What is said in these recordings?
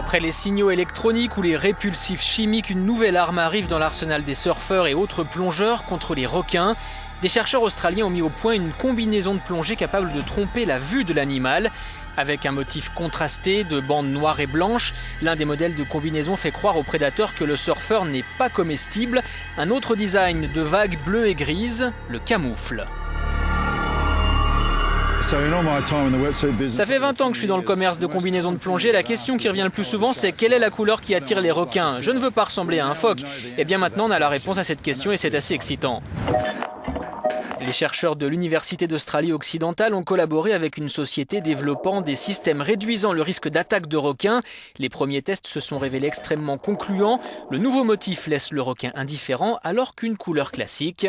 Après les signaux électroniques ou les répulsifs chimiques, une nouvelle arme arrive dans l'arsenal des surfeurs et autres plongeurs contre les requins. Des chercheurs australiens ont mis au point une combinaison de plongée capable de tromper la vue de l'animal. Avec un motif contrasté de bandes noires et blanches, l'un des modèles de combinaison fait croire aux prédateurs que le surfeur n'est pas comestible. Un autre design de vagues bleues et grises le camoufle. Ça fait 20 ans que je suis dans le commerce de combinaisons de plongée. La question qui revient le plus souvent, c'est quelle est la couleur qui attire les requins? Je ne veux pas ressembler à un phoque. Et bien maintenant, on a la réponse à cette question et c'est assez excitant. Les chercheurs de l'Université d'Australie occidentale ont collaboré avec une société développant des systèmes réduisant le risque d'attaque de requins. Les premiers tests se sont révélés extrêmement concluants. Le nouveau motif laisse le requin indifférent alors qu'une couleur classique.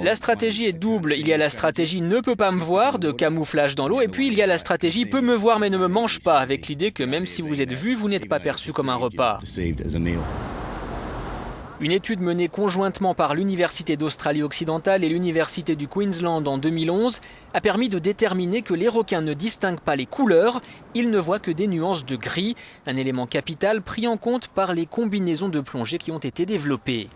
La stratégie est double. Il y a la stratégie ne peut pas me voir, de camouflage dans l'eau, et puis il y a la stratégie peut me voir mais ne me mange pas, avec l'idée que même si vous êtes vu, vous n'êtes pas perçu comme un repas. Une étude menée conjointement par l'Université d'Australie occidentale et l'Université du Queensland en 2011 a permis de déterminer que les requins ne distinguent pas les couleurs, ils ne voient que des nuances de gris, un élément capital pris en compte par les combinaisons de plongée qui ont été développées.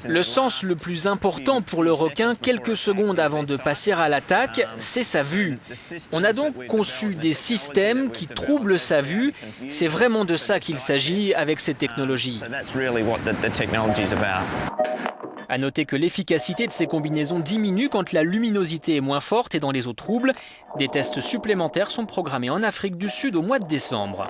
Le sens le plus important pour le requin, quelques secondes avant de passer à l'attaque, c'est sa vue. On a donc conçu des systèmes qui troublent sa vue. C'est vraiment de ça qu'il s'agit avec ces technologies. À noter que l'efficacité de ces combinaisons diminue quand la luminosité est moins forte et dans les eaux troubles. Des tests supplémentaires sont programmés en Afrique du Sud au mois de décembre.